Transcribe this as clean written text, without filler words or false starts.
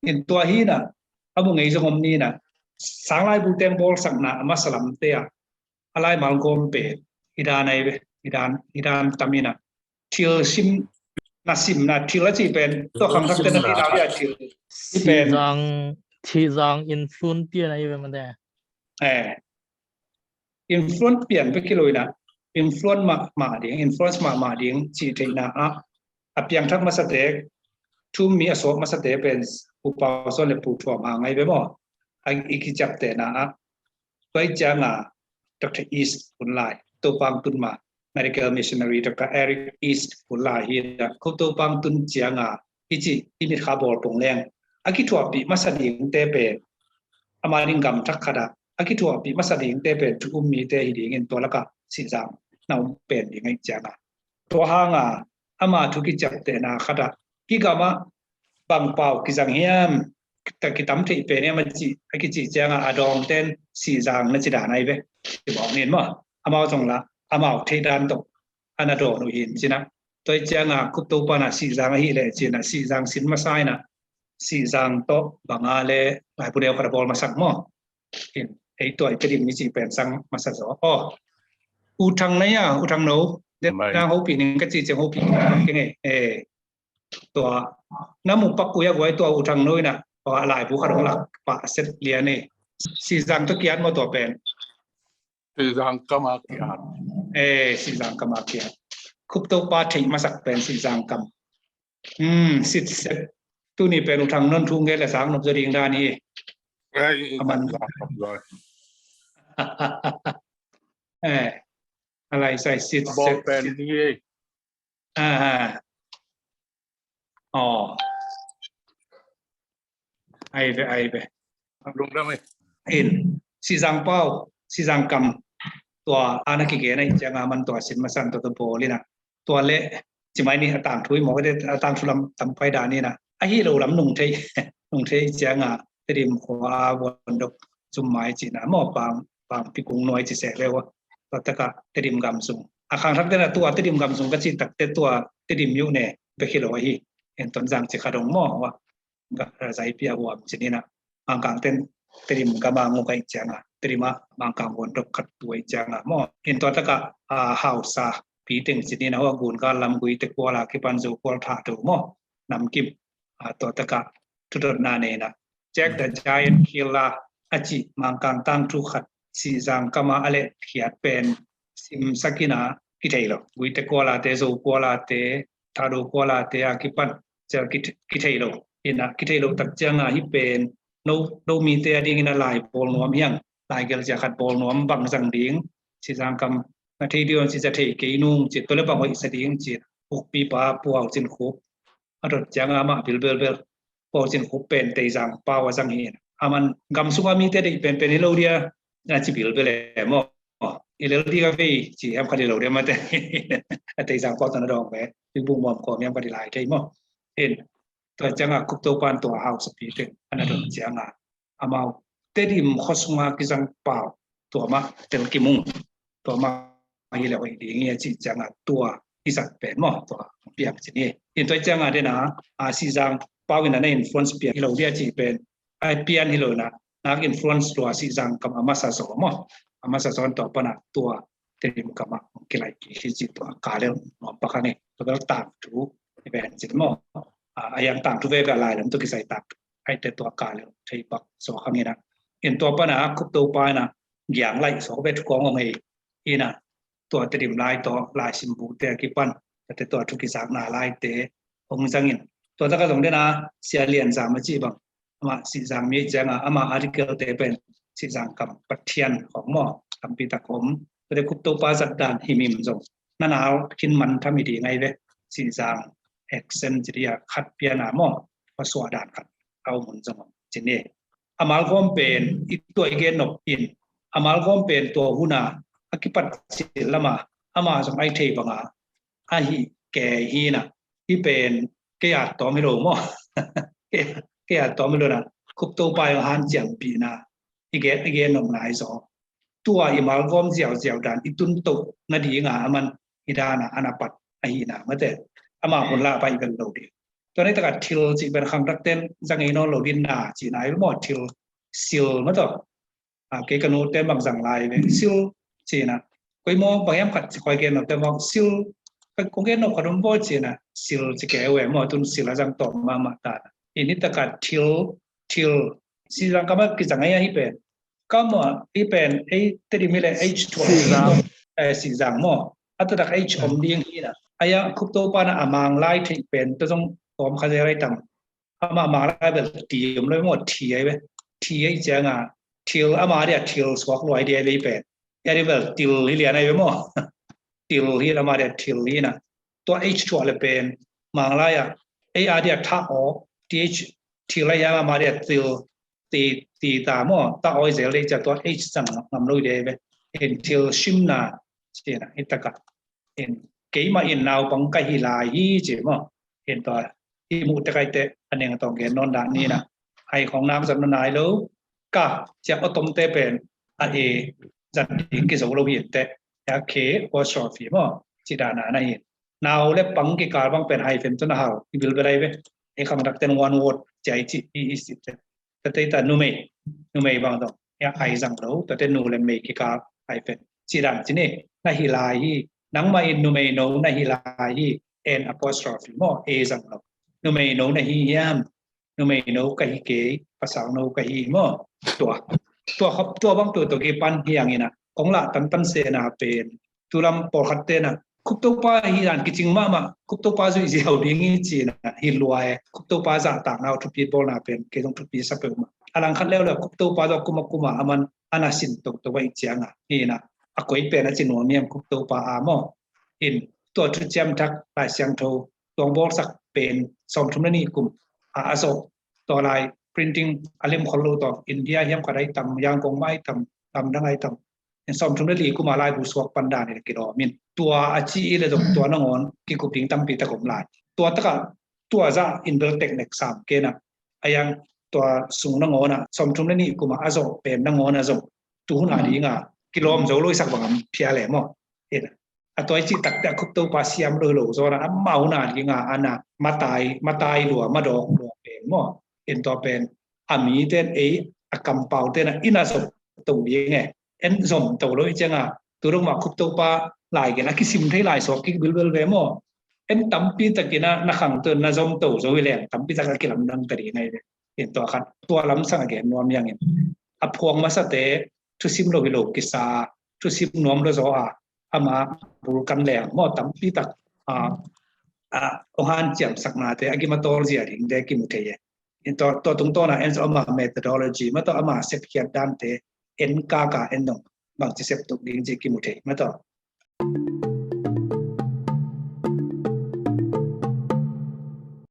in tua hi na abu ngai jongom ni na sanglai bu teng bol sakna ama salam te a alai mal gom pe idan ai be idan tamina til sim na sim na til chi pen to khang thak te na ni la ya til i pen chỉ rằng influence tiền này về vấn đề influence pen pe kiloi na influence ma ding influence ma ding chi te na a piang thak ma sa te thu mi aso ma sa te pen u pa so le pu thwa ma ngai be mo ai ki chap te na a pai cha nga Dr. East punlai to pang tun ma medical missionary Dr. Eric East punlai hi da ko to pang tun chia nga ichi ini khabor pong leng aki thwa pi ma sa ding te pe amaring gam thak khada aki thwa pi ma sa ding te pe thu mi te hi ding en to la ka si jam nau pen ding ai cha nga to ha nga ama thu ki chap te na khada ki gama bang pau ki jang hiam ta ki tam thei pe ne ma chi aki chi cha nga adong ten si jang na chi da nai be ki bong nen ma amao jong la amao thei dan to ana do no yin chi na toi cha nga kup to pa na si jang hi le chi na si jang sin ma sai na si jang to banga le lai pu deu kha bol ma sak mo in ei toi pe dim ni chi pen sang ma sa zo u thang na ya u thang no de na ho pi ning ka chi che ho pi ke ngeตัวน้ำมุปักกุยไว้ตัวอุทังน้อยนะพอหลายผู้ขดงหลักปะเสร็จเลียนี่สีจังตะเกียนมาตัวเป็นสีจังกมาเกียนสีจังกมาเกียนคุปตัวปาถิมาสักเป็นสีจังกำสิทธิ์เสร็จตัวนี้เป็นอุทังนั่นทุ่งเกล้สังนบจริงด้านนี้มันอะไรใส่สิทธิ์บอเป็นนี่อ๋อไอไปลงได้ไหมเห็นสีจังเป้าสีจังกำตัวอาณาเกณฑ์ในจังอามันตัวสินมาสั่นตัวโบเลยนะตัวเละจิไม่นี่ต่างทุยหมอก็ได้ต่างทุลำทำไปด่านี่นะไอ้ที่เราลำนุ่งเทจังอาเตรียมขวาวนดกจุ่มไม้จีนะหม้อบางพิกุงน้อยจีแสกเลยว่าตัวตะกะเตรียมกำสุงอาคารทักเตนะตัวเตรียมกำสุงก็จีตักเตตัวเตรียมยุ่งเนี่ยไปคิดเอาไว้เห็นตอนจังจะขาดงหม้อว่าก็ใจเปียหัวจีนี่นะบางกลางเต้นเตรียมกำบางมุกไอจังอ่ะเตรียมบางกลางวนดกขัดตัวจังอ่ะหม้อเห็นตอนตะกะหาวซาปีตึงจีนี่นะว่ากุนการลำกุยตะกัวลาคิปันจูกัวถาตัวหม้อนำกิบตัวตะกะทุดนาเนนะแจ็คเดอะไจแอนท์คิลล่าอาจิบางกลางตั้งทุกขัดสีจังกำมาอะไรเขียดเป็นซิมสักินากิเทโลกุยตะกัวลาเตจูกัวลาเตทาดูกัวลาเตอาคิปันจะกิเทโลอินะกิเทโลตักจังอ่ะฮิเป็นโนมีเตอดิ้งนะลายบอลน้อมยังลายเกลจะขัดบอลน้อมบังสังดิ้งสิจังกำนาทีเดียวสิจะเทเกยนุ่งจิตตัวเล็บบังไว้สดิ้งจิตปุกปีปาปัวจินคุบอรดจังอ่ะมาเบลปัวจินคุบเป็นเตจังปาวจังเห็นมันกำสุวามีเตได้เป็นเฮโลเดียน่าจะเบลเลยมั้งเฮโลเดียก็ไปจีแอมคดีโลเดียมาแต่จังปาวตอนนั้นดอกแม่ที่บุ้งมอมก่อนยังคดีหลายใช่มั้งเห็นตัวจังอ่ะคุปตัวปานตัวเฮาสปีดอันนั้นจังอ่ะอามาเตดิมข้อสงฆ์กิจังเปล่าตัวมาเตลกิมุงตัวมาฮิเลวอีดีเงี้ยจีจังอ่ะตัวที่สักเป็นมั้งตัวเปียกจีนี่เห็นตัวจังอ่ะเดนะสีจังเปล่ากันนั่นอินฟลูเอนซ์เปียกฮิเลวเดียจีเป็นไอเปียนฮิเลวนะนักอินฟลูเอนซ์ตัวสีจังกับอามาซาโซมั้งอามาซาโซนตัวปนักตัวเตดิมกับมากิไลกิจิตัวกาเลนนอมปะคันนี่ตัวก็ต่างถูเป็นจีมั้งyang tang tu vega lai lam tu kisai tak ai te to ka le thei pak so khang ina in to pa na kup to pa na gyang lai so be thu kong ngai ina to trim lai to lai sim bu te ki pan te to thu ki sak na lai te ong jangin to ta ka dong de na sia lian za ma chi bang ama si jang mi janga ama article te pen si jang kam pathianของหม้อคำปีตะขมte kup to pa zat dan himim jong na na kin man thami di ngai ve si jang accent จีอ่ะขัดเปียนาหม้อภาษาด่านขัดเอาหมุนจังจีนี่อามาลกอมเป็นอีตัวอีเกนนกอินอามาลกอมเป็นตัวหุนาอากิปัตสิละมาอามาสมัยเทบังอาฮิแกฮีนะที่เป็นเกียรติต่อไม่รู้หม้อเกียรติต่อไม่รู้นะคุปตัวไปหันเจียงปีนะอีเกนนกนายสอตัวอามาลกอมเจียวด่านอีตุนตุนาดีงามันอีดานะอนาปัตไอฮีนะเมื่อแต่อามาคนละไปกันเราดี ตัวนี้ตะกัดทิลจีเป็นคำรักเต้นจังไงน้องเราดินหนาจีไหนหมดทิลซิลมาต่อเกกันโนเต้นบางสังลายเนี่ยซิลจีนะก็มองบางอย่างขัดคอยเกณฑ์แต่มองซิลก็คงเกณฑ์นกขนมโบจีนะซิลจะแก่เว้ยมอตุนซิลจังต่อมาตาอินิตะกัดทิลซีรังก็มากิจังไงให้เป็นก็มอที่เป็นไอ้ที่ดิมิเลไอ้ชัวซีรังมออัตตะไอ้ชมเดียงที่นะอายะคุปโตปานะอามางไล่ที่เป็นต้องผมเขาจะไรต่างอามาไล่แบบตีมเลยหมดทีไอ้เว้ยทีไอ้เจ้าทิลอามาเดียทิลสวอกลอยเดียเลยเป็นยาดีแบบทิลที่เรียนอะไรมั้งทิลที่อามาเดียทิลนี่นะตัว H ชัวเลยเป็นมังไล่อะไอ้อาเดียท่าออก TH ทิลอะไรอามาเดียทิลตีตามมั้งตาอ้อยเสรีจะตัว H สั่งนำลุยเดียเว้ยเห็นทิลชิมนาเจ้านะไอ้ตะกัดเห็นเกี่ยมาอินนาวปังไก่ลายยี่เจ้ามั้งเห็นตัวที่มุตะไคเตอันนี้ต้องเกณฑ์นอนด่านนี้นะไอของน้ำสำนักนายแล้วก็จะเอาต้มเตเป็นอันเอจัดทิ้งกิจวัตรเห็นแต่ยาเควอชอฟีมั้งจิดานาในนาวเล็บปังกิการบังเป็นไฮเฟนจนหาวที่บิลไปได้เว้ยไอคำรักเต็นวันวอดใจจิตอีสิตแต่แต่นูเมย์บางตัวอยากไอจังเราแต่นูเลเมย์กิการไฮเฟนจิดานจิเน่นาฮิลายนังมาอินนูเมย์โนนาฮิลายเอ็นอพอสตรอฟีมั้งเอจังเรานูเมย์โนนาฮิยามนูเมย์โนกะฮิเกภาษาโนกะฮิมั้งตัวครับตัวบางตัวกี่ปันที่อย่างนี้นะของละตันเสนาเป็นตุลำปอขัดเตนะคุปตัวป้าฮิรันกิจงมาคุปตัวป้าจะอีเดียวดิ้งจีนะฮิลวายคุปตัวป้าจะต่างเอาทุบปีบอลนาเป็นเกี่ยวกับทุบปีสับเปลือกมาอลังคัดแล้วเลยคุปตัวป้าจะกุมาอามันอนาสินตัวไว้เจียงอ่ะนี่นะอากอยเป็นอาจินวเมียมคุปตัวป้าอามออินตัวทุจมทักลายเสียงโทตัวบอลสักเป็นสมทุนนี่กุมอาโซตัวลายprinting alim kholo to India hiam kadai tam yang kong mai tam dangai tam en som thum li ku malai bu swak panda ni ki do min tua achi ile dok tua na ngon ki ku ping tam pi ta kom lai tua ta ka tua za inbuilt technique sam ke na ayang tua sung na ngona som thum ni ku ma azo pem na ngona zo tu na ri nga kilom zo loi sak bangam phia le mo en a toi chi tak ta khup to pa siam lo zo na mau na ri nga ana matai lo ma dok lo pem mo inตัวเป็นอามีเต้นอากำเป่าเต้นอินาสมตัวนี้ไงเอ็นสมตัวเลยจังตัวลงมาคุบตัวปลาหลายกันนะคิสิมที่หลายสอกกิบิลเวมอเอ็นตั้มปีตะกินะนักขังตัวน่าสมตัวโซวิเลงตั้มปีตะกิลำดังตรีไงเห็นตัวขัดตัวลำสังเกตนวมยังเห็นอพวงมาสเตทุสิมโลวิโลกิสาทุสิมนวมโลโซอามาบุรุกันแหลงมอตั้มปีตะองค์ฮันเจียมสักนาเตอากิมาโตลเซียดิงเดกิมุเทยตัวตรงตัวนะเอ็นจะเอามา methodology มาต้องเอามาเซฟเขียนด้านเตเอ็นกากาเอ็นดงบางจะเซฟตุกดิ้งจีกิมุเทมาต่อ